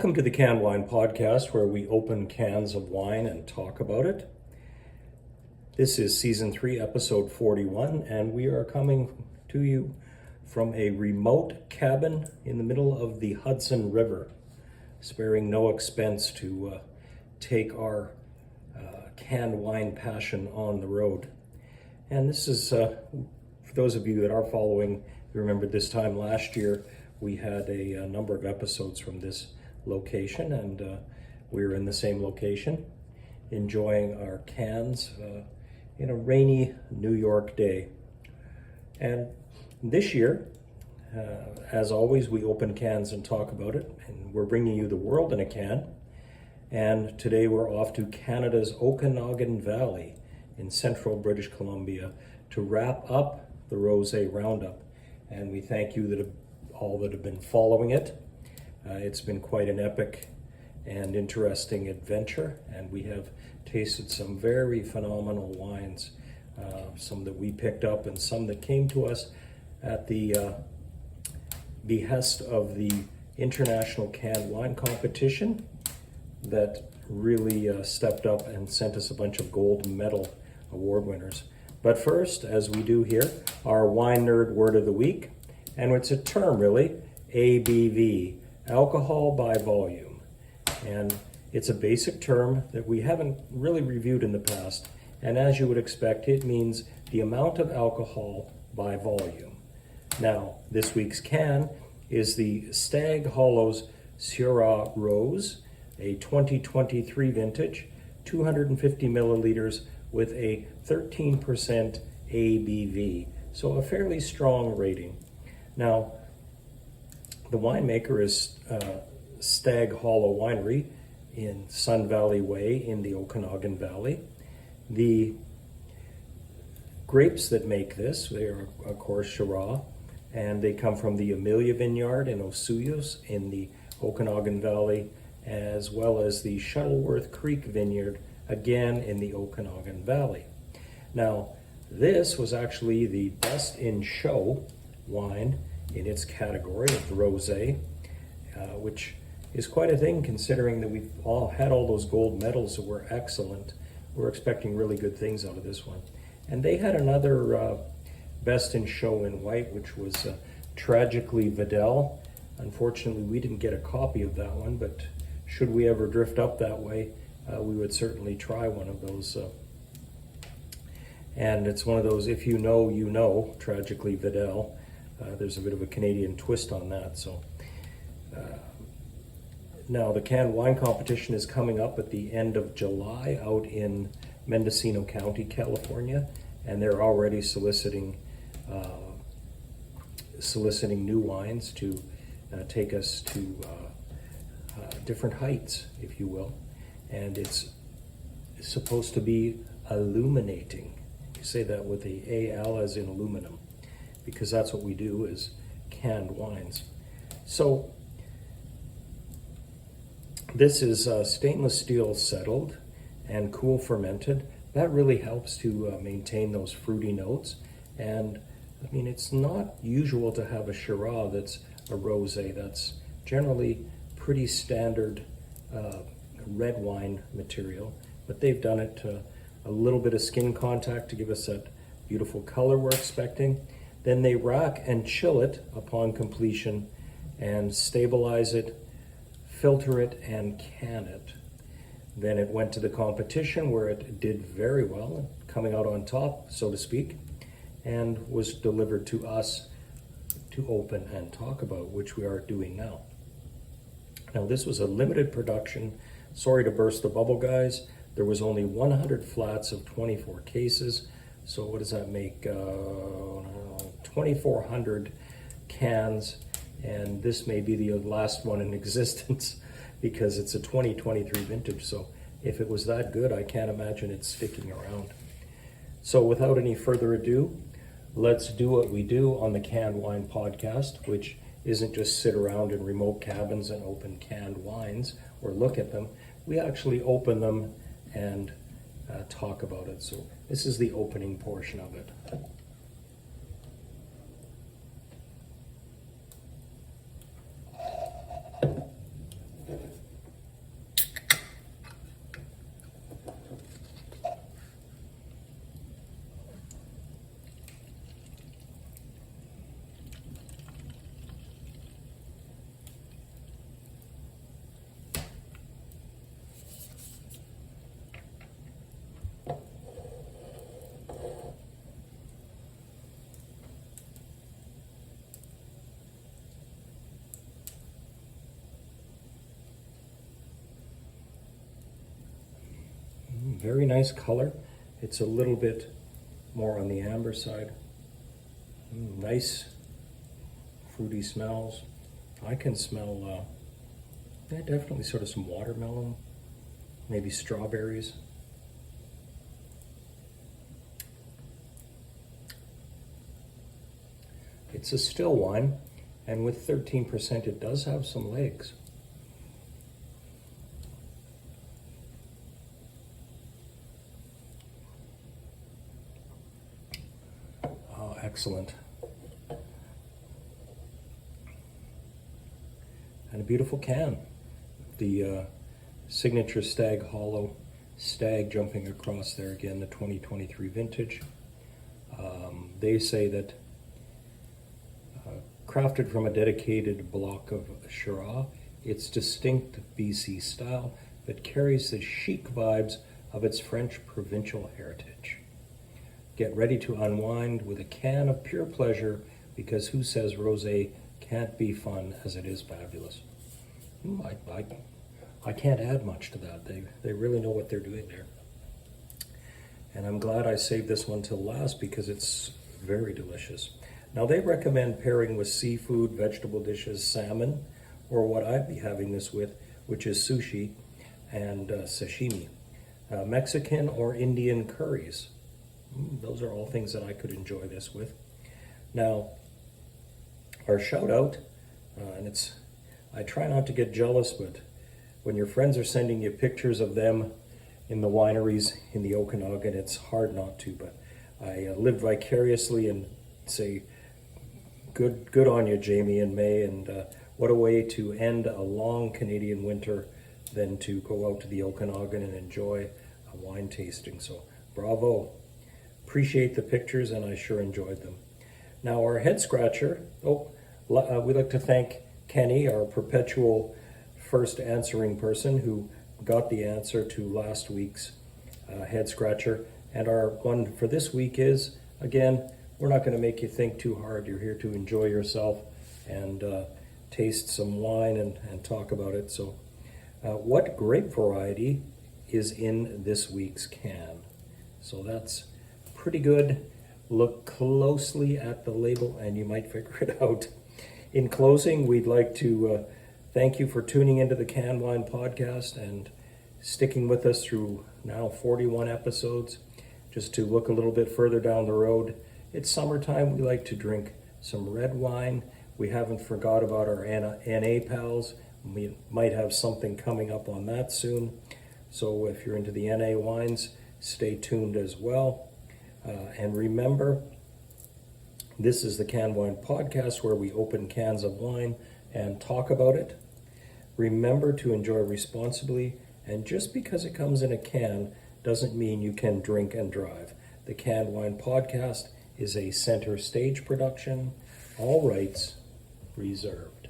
Welcome to the Canned Wine Podcast, where we open cans of wine and talk about it. This is Season 3, Episode 41, and we are coming to you from a remote cabin in the middle of the Hudson River, sparing no expense to take our canned wine passion on the road. And this is, for those of you that are following, you remember this time last year, we had a number of episodes from this location, and we were in the same location enjoying our cans in a rainy New York day. And this year, as always, we open cans and talk about it, and we're bringing you the world in a can. And today we're off to Canada's Okanagan Valley in central British Columbia to wrap up the Rosé Roundup. And we thank you all that have been following it. It's been quite an epic and interesting adventure, and we have tasted some very phenomenal wines, some that we picked up and some that came to us at the behest of the International Canned Wine Competition that really stepped up and sent us a bunch of gold medal award winners. But first, as we do here, our wine nerd word of the week, and it's a term really, ABV. Alcohol by volume. And it's a basic term that we haven't really reviewed in the past. And as you would expect, it means the amount of alcohol by volume. Now, this week's can is the Stag Hollow's Show Rosé, a 2023 vintage, 250 milliliters with a 13% ABV. So a fairly strong rating. Now, the winemaker is Stag Hollow Winery in Sun Valley Way in the Okanagan Valley. The grapes that make this, they are of course Shiraz, and they come from the Amelia Vineyard in Osuyos in the Okanagan Valley, as well as the Shuttleworth Creek Vineyard, again in the Okanagan Valley. Now, this was actually the best in show wine in its category of rosé, which is quite a thing considering that we've all had all those gold medals that were excellent. We're expecting really good things out of this one. And they had another best in show in white, which was Tragically Vidal. Unfortunately, we didn't get a copy of that one, but should we ever drift up that way, we would certainly try one of those. And it's one of those, if you know, you know, Tragically Vidal. There's a bit of a Canadian twist on that. So now the canned wine competition is coming up at the end of July out in Mendocino County, California, and they're already soliciting new wines to take us to different heights, if you will. And it's supposed to be illuminating. You say that with the AL as in aluminum, because that's what we do is canned wines. So this is stainless steel settled and cool fermented. That really helps to maintain those fruity notes. And I mean, it's not usual to have a Shiraz that's a rosé. That's generally pretty standard red wine material, but they've done it to a little bit of skin contact to give us that beautiful color we're expecting. Then they rack and chill it upon completion and stabilize it, filter it, and can it. Then it went to the competition where it did very well, coming out on top, so to speak, and was delivered to us to open and talk about, which we are doing now. Now, this was a limited production. Sorry to burst the bubble, guys. There was only 100 flats of 24 cases. So what does that make? 2,400 cans, and this may be the last one in existence because it's a 2023 vintage. So if it was that good, I can't imagine it sticking around. So without any further ado, let's do what we do on the Canned Wine Podcast, which isn't just sit around in remote cabins and open canned wines or look at them. We actually open them and talk about it. So this is the opening portion of it. Very nice color. It's a little bit more on the amber side. Nice fruity smells. I can smell definitely sort of some watermelon, maybe strawberries. It's a still wine, and with 13% it does have some legs. Oh, excellent. And a beautiful can. The signature Stag Hollow stag jumping across there again, the 2023 vintage. They say that crafted from a dedicated block of Shiraz, it's distinct BC style, but carries the chic vibes of its French provincial heritage. Get ready to unwind with a can of pure pleasure, because who says rosé can't be fun as it is fabulous? I can't add much to that. They really know what they're doing there. And I'm glad I saved this one till last because it's very delicious. Now they recommend pairing with seafood, vegetable dishes, salmon, or what I'd be having this with, which is sushi and sashimi. Mexican or Indian curries. Those are all things that I could enjoy this with. Now, our shout out, and I try not to get jealous, but when your friends are sending you pictures of them in the wineries in the Okanagan, it's hard not to, but I live vicariously and say, good on you, Jamie and May, and what a way to end a long Canadian winter than to go out to the Okanagan and enjoy a wine tasting. So bravo. Appreciate the pictures, and I sure enjoyed them. Now our head scratcher, we'd like to thank Kenny, our perpetual first answering person who got the answer to last week's head scratcher. And our one for this week is, again, we're not going to make you think too hard. You're here to enjoy yourself and taste some wine and talk about it. So what grape variety is in this week's can? So that's pretty good. Look closely at the label and you might figure it out. In closing, we'd like to thank you for tuning into the Can Wine Podcast and sticking with us through now 41 episodes. Just to look a little bit further down the road, it's summertime. We like to drink some red wine. We haven't forgot about our NA pals. We might have something coming up on that soon. So if you're into the NA wines, stay tuned as well. And remember, this is the Can Wine Podcast where we open cans of wine and talk about it. Remember to enjoy responsibly, and just because it comes in a can doesn't mean you can drink and drive. The Can Wine Podcast is a center stage production. All rights reserved.